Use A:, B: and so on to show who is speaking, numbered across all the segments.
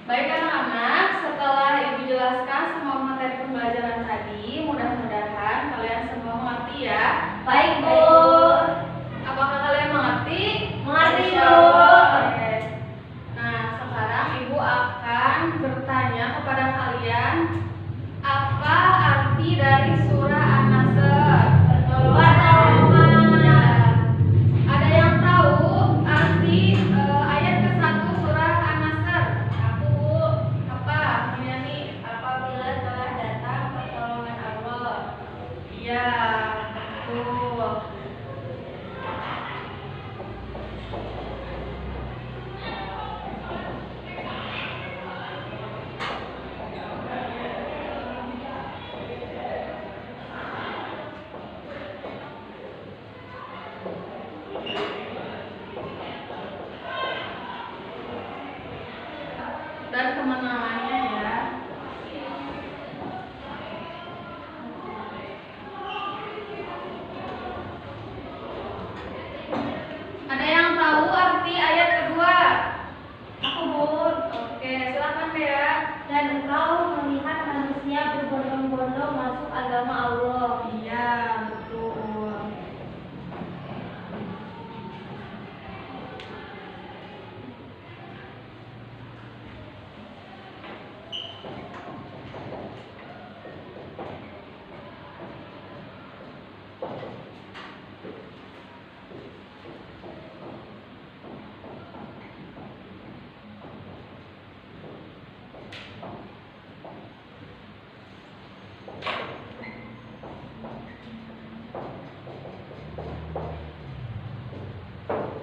A: Baik anak-anak, setelah Ibu jelaskan semua materi pembelajaran tadi, mudah-mudahan kalian semua mengerti ya.
B: Baik, Bu.
A: Apakah kalian mengerti?
B: Mengerti, Bu.
A: Oke. Nah, sekarang Ibu akan bertanya kepada kalian, apa arti dari surah An-Nasr? Ada yang tahu arti ayat ke-1 surah An-Nasr?
B: Aku, Bu.
A: Apa? Yani,
B: Apabila telah datang pertolongan Allah.
A: iya, betul. Dan kemenangannya ya. Ada yang tahu arti ayat kedua?
B: Aku, Bu.
A: Oke, silakan ya.
B: Dan engkau melihat manusia berbondong-bondong masuk agama Allah.
A: Iya, betul.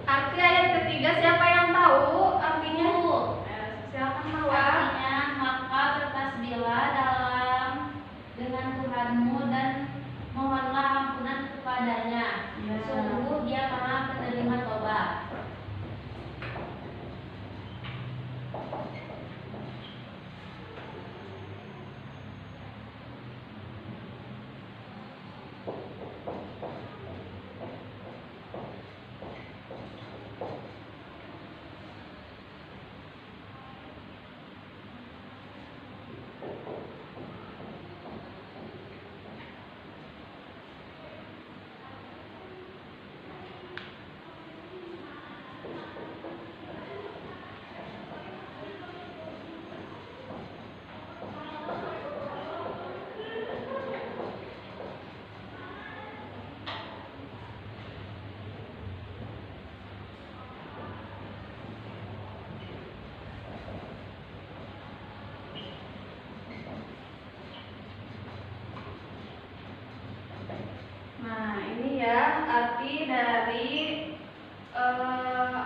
A: Arti ayat ketiga siapa yang tahu artinya? Silakan Mawar.
B: Artinya, maka bertasbihlah dengan Tuhanmu dan mohonlah ampunan kepadanya.
A: Ya.
B: Sungguh Dia Maha Penerima Tobat.
A: Nah, ini ya arti dari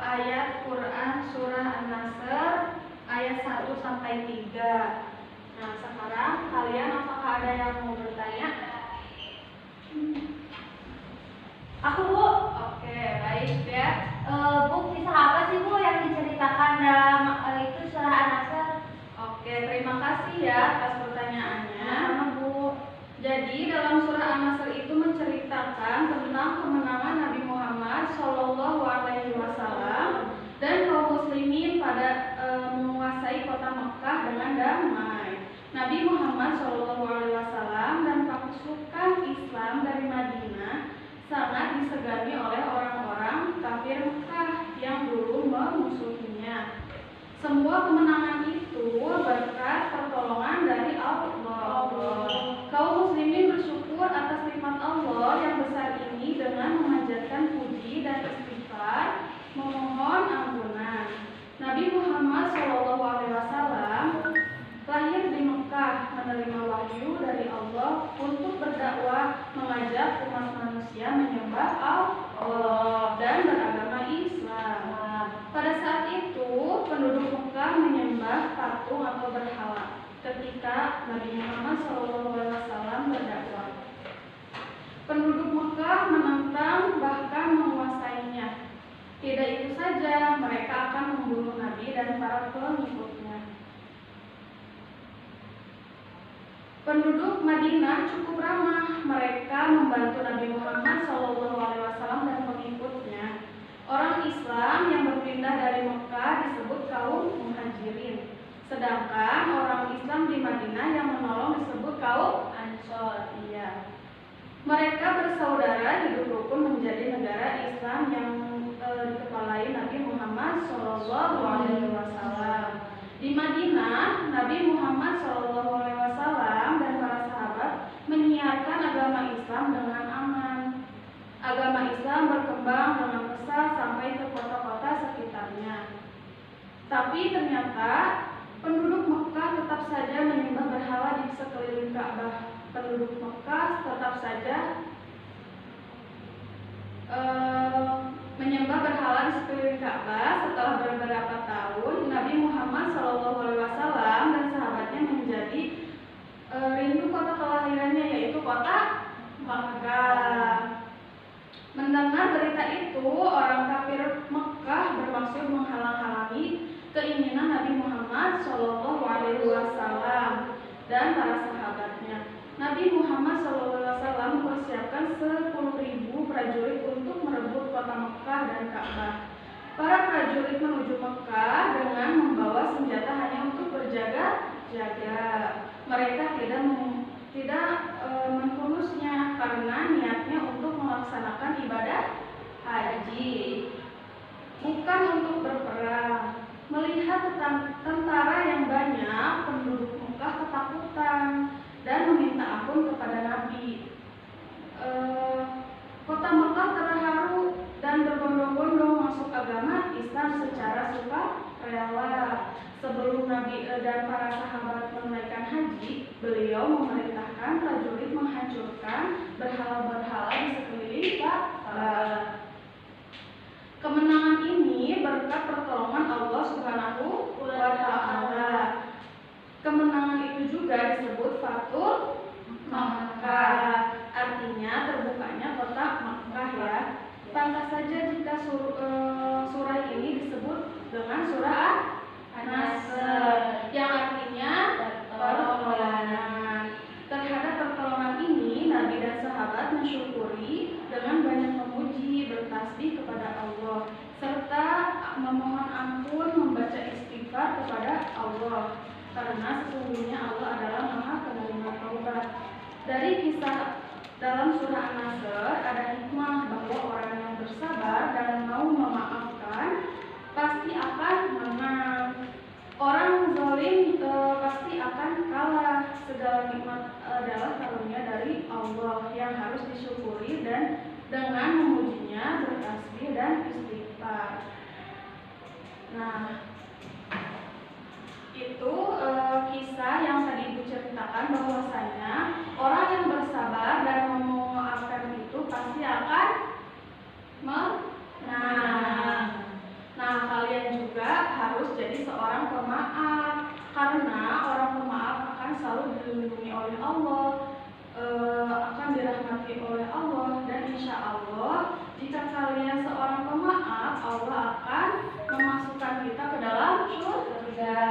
A: ayat Quran surah An-Nasr ayat 1 sampai 3. Nah, sekarang kalian apakah ada yang mau bertanya?
B: Aku, Bu.
A: Oke, baik ya.
B: Bu, kisah apa sih, Bu, yang diceritakan dalam itu surah An-Nasr?
A: Oke, terima kasih ya atas pertanyaannya.
B: Sama, Bu.
A: Jadi dalam surah An-Nasr itu menceritakan tentang kemenangan Nabi Muhammad SAW dan kaum muslimin pada menguasai kota Mekah dengan damai. Nabi Muhammad SAW dan pasukan Islam dari Madinah sangat disegani oleh orang-orang kafir Mekah yang dulu memusuhinya. Semua kemenangan itu berkat pertolongan dari Allah. Kaum muslimin bersyukur atas nikmat Allah yang besar ini dengan memanjatkan puji dan istighfar, memohon ampunan. Nabi Muhammad SAW lahir di Mekah, menerima wahyu dari Allah untuk berdakwah, mengajak umat manusia menyembah Allah dan beragama Islam. Pada saat itu, penduduk Mekah menyembah patung atau berhala ketika Nabi Muhammad SAW berdakwah. Penduduk Mekah menentang bahkan menguasainya. Tidak itu saja, mereka akan membunuh Nabi dan para pengikutnya. Penduduk Madinah cukup ramah. Mereka membantu Nabi Muhammad SAW dan pengikutnya. Orang Islam yang berpindah dari Mekah disebut kaum Muhajirin. Sedangkan orang Islam di Madinah yang menolong disebut kaum Ansor. Iya. Mereka bersaudara hidup rukun menjadi negara Islam yang dikepalai Nabi Muhammad SAW. Di Madinah, Nabi Muhammad SAW dan para sahabat menyiarkan agama Islam dengan aman. Agama Islam berkembang dengan pesat sampai ke kota-kota sekitarnya. Tapi ternyata penduduk Mekah tetap saja menyembah berhala di sekeliling Ka'bah. Penduduk Mekah tetap saja menyembah berhala di sekeliling Ka'bah. Setelah beberapa tahun, Nabi Muhammad SAW dan sahabatnya menjadi rindu kota kelahirannya, yaitu kota Makkah. Mendengar berita itu, orang kafir Mekah bermaksud menghalang-halangi keinginan Nabi Muhammad SAW dan para sahabatnya. Nabi Muhammad SAW mempersiapkan 10.000 prajurit untuk merebut kota Mekah dan Ka'bah. Para prajurit menuju Mekah dengan membawa senjata hanya untuk berjaga-jaga. Mereka tidak menghunusnya karena niatnya untuk melaksanakan ibadah haji, bukan untuk berperang. Melihat tentara yang banyak, penduduk Mekah ketakutan dan meminta ampun kepada Nabi. Kota Mekah terharu dan berbondong-bondong masuk agama Islam secara sukarela. Sebelum Nabi dan para sahabat menunaikan haji, beliau memerintahkan prajurit menghancurkan berhala-berhala di sekeliling Ka'bah. Kemenangan ini berkat pertolongan Allah Subhanahu wa Ta'ala. Kemenangan itu juga disebut Fathul Makkah, artinya terbukanya kota Makkah ya. Pantas saja jika surah ini disebut dengan surah An-Nasr, yang artinya pertolongan. Terhadap pertolongan ini, Nabi dan sahabat mensyukuri dengan banyak memuji, bertasbih kepada Allah, serta memohon ampun, membaca istighfar kepada Allah, karena sesungguhnya Allah adalah Maha Penerima Taubat. Dari kisah dalam surah An-Nasr ada hikmah bahwa orang yang bersabar dan mau memaafkan pasti akan menang. Orang zalim pasti akan kalah. Segala nikmat adalah karunia dari Allah yang harus disyukuri dan dengan memujinya bertasbih dan istighfar. Nah, itu kisah yang tadi Ibu ceritakan, bahwasanya orang yang bersabar dan memaafkan itu pasti akan menang. Nah, kalian juga harus jadi seorang pemaaf, karena orang pemaaf akan selalu dilindungi oleh Allah, akan dirahmati oleh Allah, dan insya Allah jika kalian seorang pemaaf, Allah akan memasukkan kita ke dalam surga.